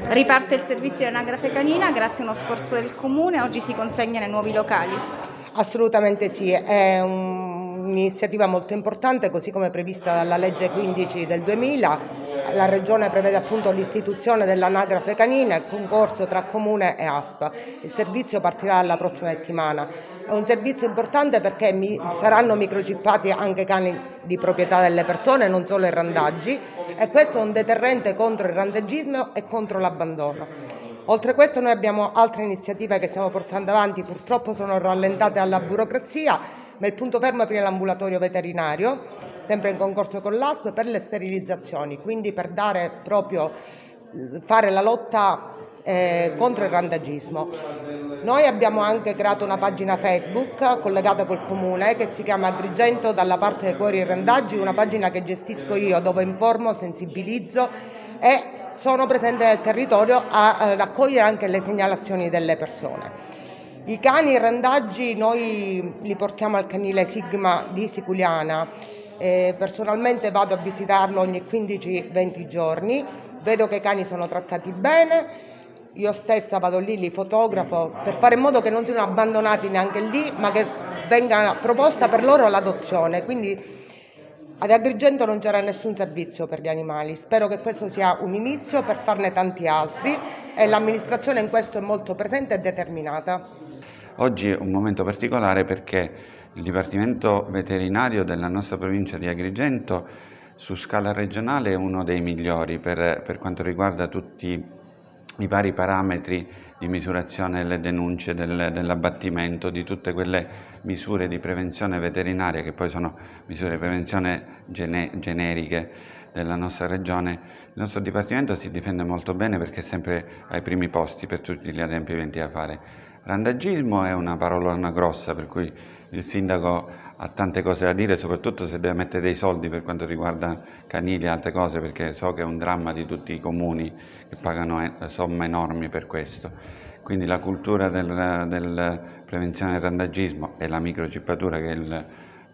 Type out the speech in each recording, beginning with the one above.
Riparte il servizio di anagrafe canina grazie a uno sforzo del Comune, oggi si consegna nei nuovi locali. Assolutamente sì, è un'iniziativa molto importante, così come prevista dalla legge 15 del 2000. La Regione prevede appunto l'istituzione dell'anagrafe canina, il concorso tra Comune e ASP. Il servizio partirà la prossima settimana. È un servizio importante perché saranno microchippati anche cani di proprietà delle persone, non solo i randaggi, e questo è un deterrente contro il randagismo e contro l'abbandono. Oltre a questo noi abbiamo altre iniziative che stiamo portando avanti, purtroppo sono rallentate alla burocrazia, ma il punto fermo è l'ambulatorio veterinario, sempre in concorso con l'ASP, per le sterilizzazioni, quindi per fare la lotta contro il randagismo. Noi abbiamo anche creato una pagina Facebook collegata col Comune che si chiama Agrigento dalla parte dei cuori e randaggi, una pagina che gestisco io, dove informo, sensibilizzo e sono presente nel territorio ad accogliere anche le segnalazioni delle persone. I cani randaggi noi li portiamo al canile Sigma di Siculiana. Personalmente vado a visitarlo ogni 15-20 giorni, vedo che i cani sono trattati bene. Io stessa vado lì, li fotografo per fare in modo che non siano abbandonati neanche lì, ma che venga proposta per loro l'adozione. Quindi ad Agrigento non c'era nessun servizio per gli animali. Spero che questo sia un inizio per farne tanti altri e l'amministrazione in questo è molto presente e determinata. Oggi è un momento particolare perché il Dipartimento Veterinario della nostra provincia di Agrigento su scala regionale è uno dei migliori per quanto riguarda tutti i vari parametri di misurazione delle denunce, dell'abbattimento, di tutte quelle misure di prevenzione veterinaria che poi sono misure di prevenzione generiche della nostra regione. Il nostro Dipartimento si difende molto bene perché è sempre ai primi posti per tutti gli adempimenti da fare. Randagismo è una parolona grossa, per cui il sindaco ha tante cose da dire, soprattutto se deve mettere dei soldi per quanto riguarda canili e altre cose, perché so che è un dramma di tutti i comuni che pagano somme enormi per questo. Quindi la cultura del prevenzione del randagismo e la microchippatura, che è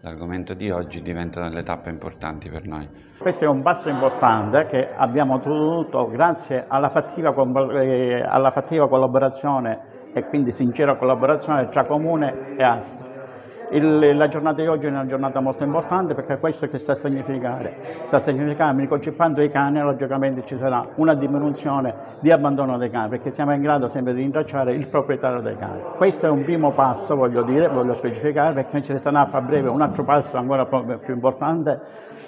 l'argomento di oggi, diventano delle tappe importanti per noi. Questo è un passo importante che abbiamo ottenuto grazie alla fattiva collaborazione e quindi sincera collaborazione tra Comune e ASP. La giornata di oggi è una giornata molto importante perché questo che sta a significare? Sta a significare microchippando i cani, logicamente ci sarà una diminuzione di abbandono dei cani perché siamo in grado sempre di rintracciare il proprietario dei cani. Questo è un primo passo, voglio specificare, perché ci sarà a breve un altro passo ancora più importante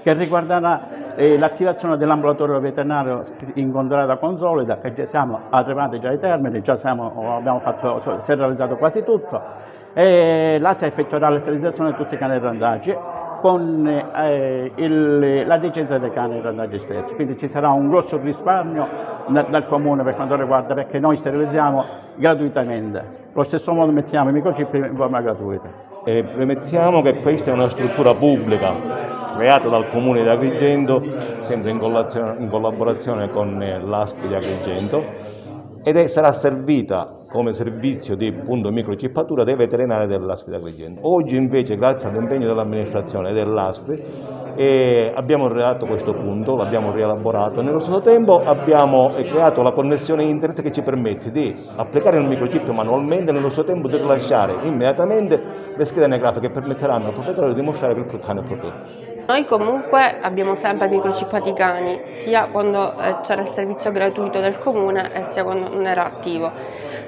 che riguarderà l'attivazione dell'ambulatorio veterinario incontrata consolida, che già siamo arrivati ai termini, si è realizzato quasi tutto, e l'ASA effettuerà la sterilizzazione di tutti i cani randaggi con la licenza dei cani randaggi stessi, quindi ci sarà un grosso risparmio dal Comune per quanto riguarda, perché noi sterilizziamo gratuitamente, allo stesso modo mettiamo i microchip in forma gratuita. Premettiamo che questa è una struttura pubblica creata dal Comune di Agrigento, sempre in collaborazione con l'ASP di Agrigento, ed sarà servita come servizio di microchippatura dei veterinari dell'ASP di Agrigento. Oggi invece, grazie all'impegno dell'amministrazione e dell'ASP, abbiamo realizzato questo punto, l'abbiamo rielaborato e nello stesso tempo abbiamo creato la connessione internet che ci permette di applicare il microchip manualmente e nello stesso tempo di rilasciare immediatamente le schede anagrafiche che permetteranno al proprietario di dimostrare che il cane è protetto. Noi comunque abbiamo sempre microchippati i cani, sia quando c'era il servizio gratuito del Comune e sia quando non era attivo.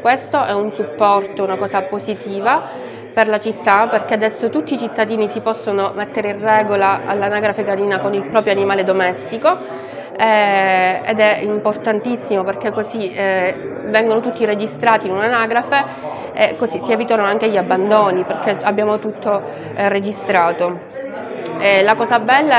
Questo è un supporto, una cosa positiva per la città, perché adesso tutti i cittadini si possono mettere in regola all'anagrafe canina con il proprio animale domestico ed è importantissimo perché così vengono tutti registrati in un'anagrafe e così si evitano anche gli abbandoni perché abbiamo tutto registrato. La cosa bella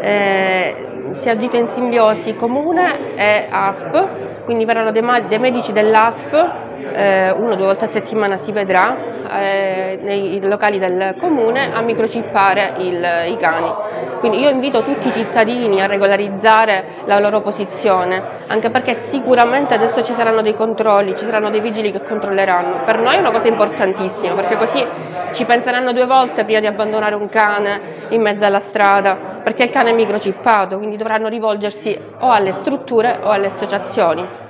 è si agita in simbiosi Comune e ASP, quindi verranno dei medici dell'ASP, 1 o 2 volte a settimana si vedrà nei locali del Comune a microchippare i cani. Quindi io invito tutti i cittadini a regolarizzare la loro posizione, anche perché sicuramente adesso ci saranno dei controlli, ci saranno dei vigili che controlleranno. Per noi è una cosa importantissima, perché così ci penseranno 2 volte prima di abbandonare un cane in mezzo alla strada, perché il cane è microchippato, quindi dovranno rivolgersi o alle strutture o alle associazioni.